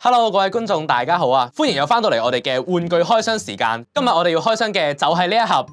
Hello， 各位觀眾大家好啊！歡迎又翻到嚟我哋嘅玩具開箱時間。今日我哋要開箱嘅就係呢一盒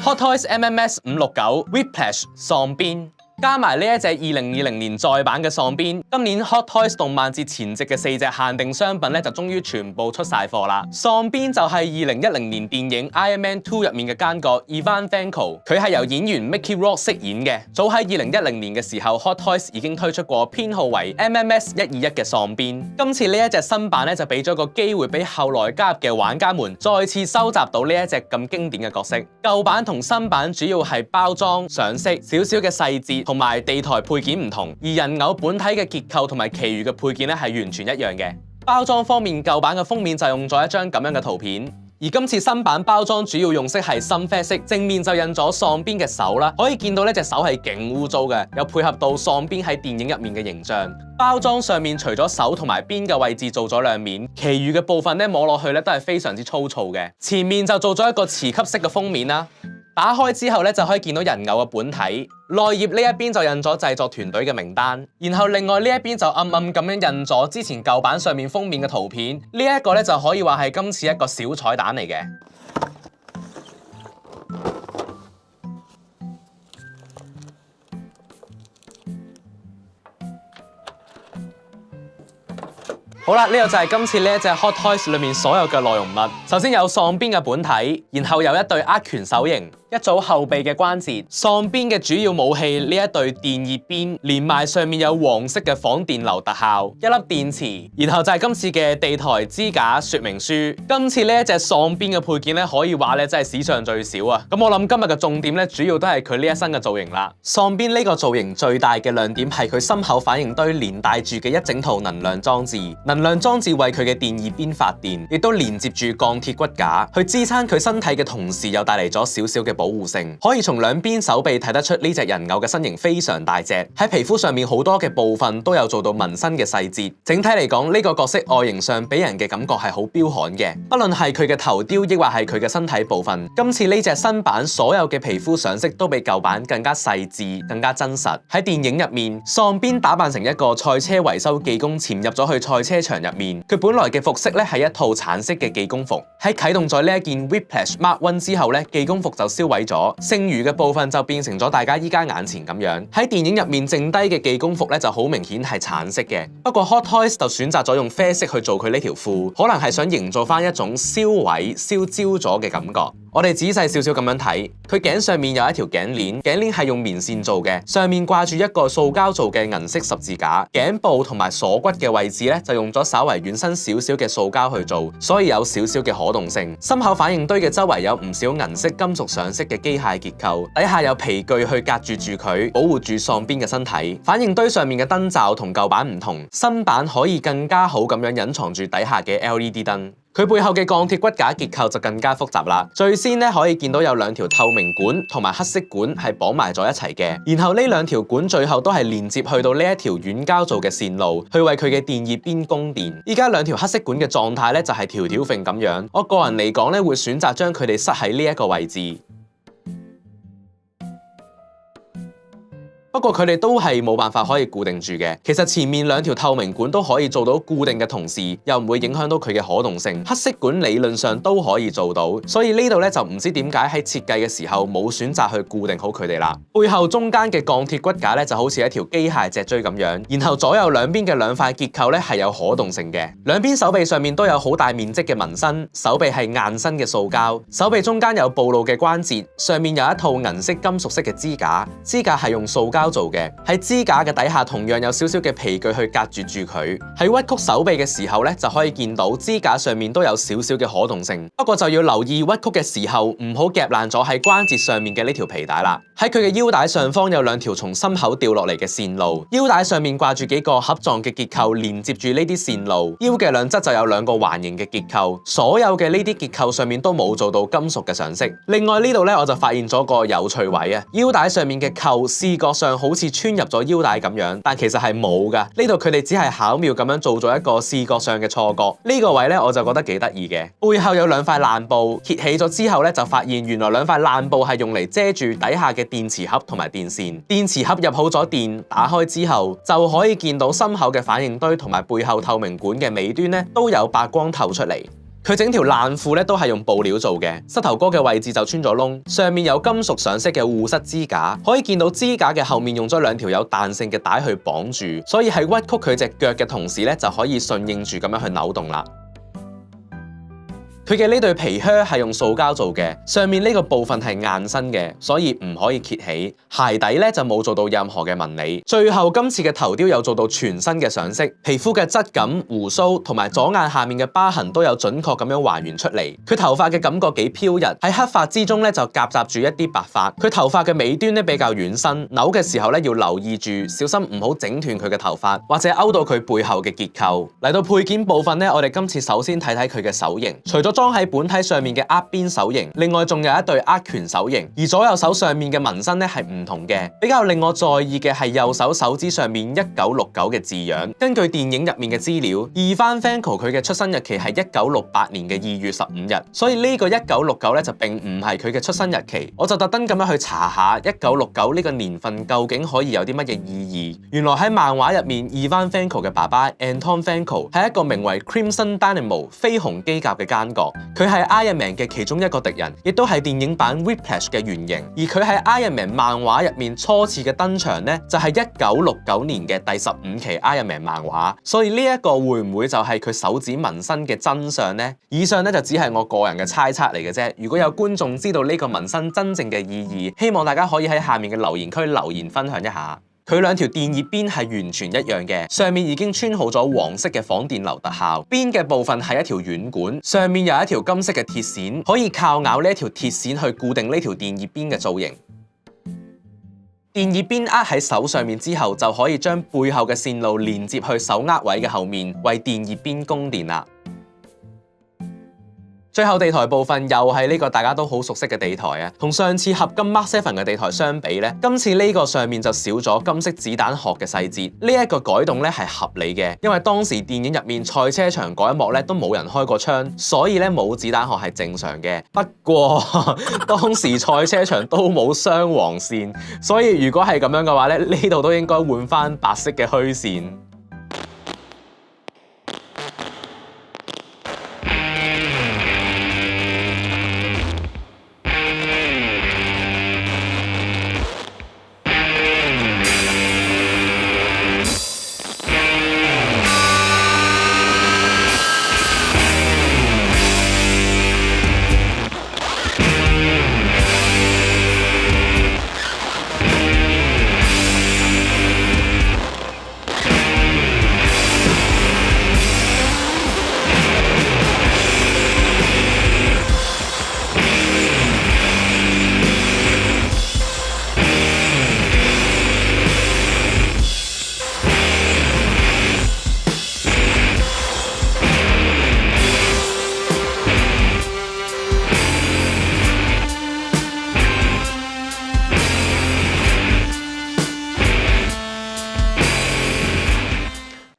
Hot Toys MMS 569 Whiplash 喪鞭。加埋呢一隻2020年再版嘅喪鞭，今年 Hot Toys 動漫節前夕嘅4隻限定商品咧，就終於全部出晒貨啦。喪鞭就係2010年電影 Iron Man 2入面嘅奸角 Ivan Vanko， 佢係由演員 Mickey Rourke 飾演嘅。早喺2010年嘅時候 ，Hot Toys 已經推出過編號為 MMS 121嘅喪鞭。今次呢一隻新版咧就俾咗個機會俾後來加入嘅玩家們再次收集到呢一隻咁經典嘅角色。舊版同新版主要係包裝、上色、少少嘅細節同埋地台配件唔同，而人偶本體嘅結構同埋其餘嘅配件咧係完全一樣嘅。包裝方面，舊版嘅封面就用咗一張咁樣嘅圖片，而今次新版包裝主要用色係深啡色，正面就印咗喪鞭嘅手啦，可以見到呢隻手係勁污糟嘅，有配合到喪鞭喺電影入面嘅形象。包裝上面除咗手同埋鞭嘅位置做咗兩面，其餘嘅部分咧摸落去咧都係非常之粗糙嘅。前面就做咗一個磁吸式嘅封面啦。打開之後咧，就可以見到人偶嘅本體。內頁呢一邊就印咗製作團隊嘅名單，然後另外呢一邊就暗暗咁樣印咗之前舊版上面封面嘅圖片。呢一個咧就可以話係今次一個小彩蛋嚟嘅。好啦，呢個就係今次呢一隻 Hot Toys 裏面所有嘅內容物。首先有喪鞭嘅本體，然後有一對握拳手型，一組後備嘅關節，喪鞭嘅主要武器呢一對電熱鞭，連埋上面有黃色嘅仿電流特效，一粒電池，然後就係今次嘅地台支架說明書。今次呢一隻喪鞭嘅配件咧，可以話咧真係史上最少啊！咁我諗今日嘅重點咧，主要都係佢呢一身嘅造型啦。喪鞭呢個造型最大嘅亮點係佢心口反應堆連帶住嘅一整套能量裝置。能量裝置為佢嘅電熱鞭發電，亦都連接住鋼鐵骨架去支撐佢身體嘅同時，又帶嚟咗少少嘅保護性。可以從兩邊手臂睇得出呢隻人偶嘅身形非常大隻，喺皮膚上面好多嘅部分都有做到紋身嘅細節。整體嚟講，呢個角色外形上俾人嘅感覺係好彪悍嘅，不論係佢嘅頭雕，抑或係佢嘅身體部分。今次呢隻新版所有嘅皮膚上色都比舊版更加細緻、更加真實。喺電影入面，喪鞭打扮成一個賽車維修技工，潛入咗去賽車場入面。佢本來嘅服飾咧係一套橙色嘅技工服，喺啟動咗呢一件 Whiplash Mark 1之後咧，技工服就燒毀咗，剩餘嘅部分就變成咗大家依家眼前咁樣。喺電影入面剩低嘅技工服咧就好明顯係橙色嘅，不過 Hot Toys 就選擇咗用啡色去做佢呢條褲，可能係想營造翻一種燒毀、燒焦咗嘅感覺。我哋仔細少少咁樣睇，佢頸上面有一條頸鏈，頸鏈係用棉線做嘅，上面掛住一個塑膠做嘅銀色十字架，頸部同埋鎖骨嘅位置咧就用咗稍為軟身少少嘅塑膠去做，所以有少少嘅可動性。心口反應堆嘅周圍有唔少銀色金屬上色嘅機械結構，底下有皮具去隔住佢，保護住喪鞭嘅身體。反應堆上面嘅燈罩同舊版唔同，新版可以更加好咁樣隱藏住底下嘅 LED 燈。佢背後嘅鋼鐵骨架結構就更加複雜啦。最先咧可以見到有兩條透明管同埋黑色管係綁埋咗一齊嘅，然後呢兩條管最後都係連接去到呢一條軟膠做嘅線路，去為佢嘅電熱鞭供電。依家兩條黑色管嘅狀態咧就係條條揈咁樣。我個人嚟講咧會選擇將佢哋塞喺呢一個位置。不過佢哋都係冇辦法可以固定住嘅。其實前面兩條透明管都可以做到固定嘅同時，又唔會影響到佢嘅可動性。黑色管理論上都可以做到，所以呢度咧就唔知點解喺設計嘅時候冇選擇去固定好佢哋啦。背後中間嘅鋼鐵骨架咧就好似一條機械脊椎咁樣，然後左右兩邊嘅兩塊結構咧係有可動性嘅。兩邊手臂上面都有好大面積嘅紋身，手臂係硬身嘅塑膠，手臂中間有暴露嘅關節，上面有一套銀色金屬色嘅支架，支架係用塑膠做嘅，喺支架嘅底下同樣有少少嘅皮具去隔住佢。喺屈曲手臂嘅時候咧，就可以見到支架上面都有少少嘅可動性。不過就要留意屈曲嘅時候唔好夾爛咗喺關節上面嘅呢條皮帶啦。喺佢嘅腰帶上方有兩條從心口掉落嚟嘅線路，腰帶上面掛住幾個盒狀嘅結構連接住呢啲線路，腰嘅兩側就有兩個環形嘅結構。所有嘅呢啲結構上面都冇做到金屬嘅上色。另外呢度咧我就發現咗個有趣位啊，腰帶上面嘅扣視覺上上好似穿入咗腰帶咁樣，但其實係冇㗎。呢度佢哋只係巧妙咁樣做咗一個視覺上嘅錯覺。呢個位咧我就覺得幾得意嘅。背後有兩塊爛布，揭起咗之後咧就發現原來兩塊爛布係用嚟遮住底下嘅電池盒同埋電線。電池盒入好咗電，打開之後就可以見到深厚嘅反應堆同埋背後透明管嘅尾端咧都有白光透出嚟。佢整條爛褲咧都係用布料做嘅，膝頭哥嘅位置就穿咗窿，上面有金屬上色嘅護膝支架，可以見到支架嘅後面用咗兩條有彈性嘅帶去綁住，所以喺屈曲佢隻腳嘅同時咧就可以順應住咁樣去扭動啦。佢嘅呢對皮靴係用塑膠做嘅，上面呢個部分係硬身嘅，所以唔可以揭起。鞋底咧就冇做到任何嘅紋理。最後今次嘅頭雕有做到全身嘅上色，皮膚嘅質感、鬍鬚同埋左眼下面嘅疤痕都有準確咁樣還原出嚟。佢頭髮嘅感覺幾飄逸，喺黑髮之中咧就夾雜住一啲白髮。佢頭髮嘅尾端咧比較軟身，扭嘅時候咧要留意住，小心唔好整斷佢嘅頭髮，或者勾到佢背後嘅結構。嚟到配件部分咧，我哋今次首先睇睇佢嘅手型，除咗裝喺本體上面嘅握邊手型，另外仲有一對握拳手型，而左右手上面嘅紋身咧係唔同嘅。比較令我在意嘅係右手手指上面1969嘅字樣。根據電影入面嘅資料，Ivan Vanko 佢嘅出生日期係1968年嘅2月15日，所以呢個1969咧就並唔係佢嘅出生日期。我就特登咁樣去查下1969呢個年份究竟可以有啲乜嘢意義。原來喺漫畫入面，Ivan Vanko 嘅爸爸 Anton Vanko 係一個名為 Crimson Dynamo 緋紅機甲嘅奸角。佢係 Iron Man 嘅其中一個敵人，亦都係電影版 Whiplash 嘅原型。而佢喺 Iron Man 漫畫入面初次嘅登場呢，就係1969年嘅第15期 Iron Man 漫畫。所以呢一個會唔會就係佢手指紋身嘅真相呢？以上呢就只係我個人嘅猜測嚟嘅啫。如果有觀眾知道呢個紋身真正嘅意義，希望大家可以喺下面嘅留言區留言分享一下。佢兩條電熱邊係完全一樣嘅，上面已經穿好咗黃色嘅仿電流特效，邊嘅部分係一條軟管，上面有一條金色嘅鐵線，可以靠咬呢一條鐵線去固定呢條電熱邊嘅造型。電熱邊握喺手上面之後，就可以將背後嘅線路連接去手握位嘅後面，為電熱邊供電啦。最後地台部分又係呢個大家都好熟悉嘅地台啊，同上次合金 Mark 7嘅地台相比咧，今次呢個上面就少咗金色子彈殼嘅細節。呢一個改動咧係合理嘅，因為當時電影入面賽車場嗰一幕咧都冇人開過槍，所以咧冇子彈殼係正常嘅。不過當時賽車場都冇雙黃線，所以如果係咁樣嘅話咧，呢度都應該換翻白色嘅虛線。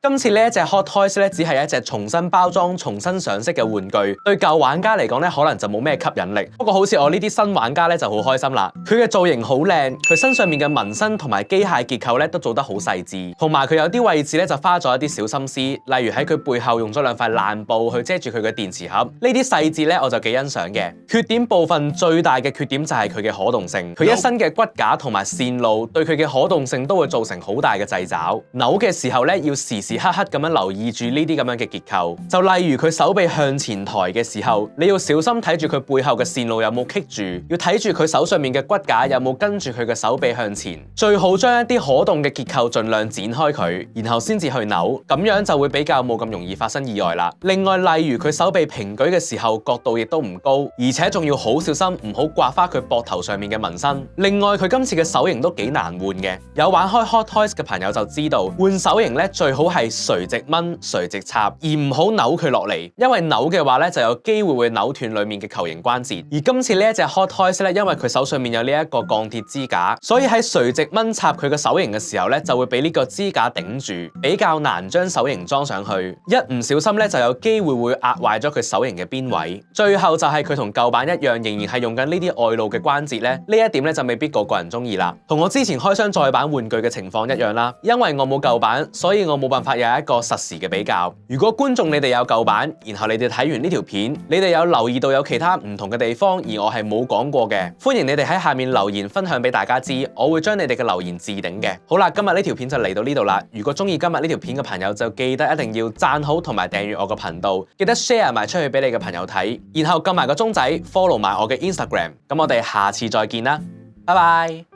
今次呢一隻 Hot Toys 咧，只係一隻重新包裝、重新上色嘅玩具，對舊玩家嚟講咧，可能就冇咩吸引力。不過好似我呢啲新玩家咧，就好開心啦。佢嘅造型好靚，佢身上面嘅紋身同埋機械結構咧，都做得好細緻，同埋佢有啲位置咧就花咗一啲小心思，例如喺佢背後用咗兩塊爛布去遮住佢嘅電池盒，呢啲細節咧我就幾欣賞嘅。缺點部分最大嘅缺點就係佢嘅可動性，佢一身嘅骨架同埋線路對佢嘅可動性都會造成好大嘅掣肘。扭嘅時候咧，要時時刻刻咁樣留意住呢啲咁樣嘅結構，就例如佢手臂向前抬嘅時候，你要小心睇住佢背後嘅線路有冇棘住，要睇住佢手上面嘅骨架有冇跟住佢嘅手臂向前，最好將一啲可動嘅結構盡量剪開佢，然後先至去扭，咁樣就會比較冇咁容易發生意外啦。另外，例如佢手臂平舉嘅時候，角度亦都唔高，而且仲要好小心唔好刮花佢膊頭上面嘅紋身。另外，佢今次嘅手型都幾難換嘅，有玩開 Hot Toys 嘅朋友就知道，換手型咧最好係係垂直掹、垂直插，而唔好扭佢落嚟，因為扭嘅話咧就有機會會扭斷裡面嘅球形關節。而今次呢一隻 Hot Toys 咧，因為佢手上面有呢一個鋼鐵支架，所以喺垂直掹插佢個手型嘅時候咧，就會俾呢個支架頂住，比較難將手型裝上去。一唔小心咧就有機會會壓壞咗佢手型嘅邊位。最後就係佢同舊版一樣，仍然係用緊呢啲外露嘅關節咧，呢一點咧就未必個個人中意啦。同我之前開箱再版玩具嘅情況一樣啦，因為我冇舊版，所以我冇辦法有一個實時嘅比較。如果觀眾你哋有舊版，然後你哋睇完呢條片，你哋有留意到有其他唔同嘅地方，而我係冇講過嘅，歡迎你哋喺下面留言分享俾大家知，我會將你哋嘅留言置頂嘅。好啦，今日呢條片就嚟到呢度啦。如果中意今日呢條片嘅朋友，就記得一定要讚好同埋訂閱我個頻道，記得 share 埋出去俾你嘅朋友睇，然後撳埋個鐘仔 follow 埋我嘅 Instagram。咁我哋下次再見啦，拜拜。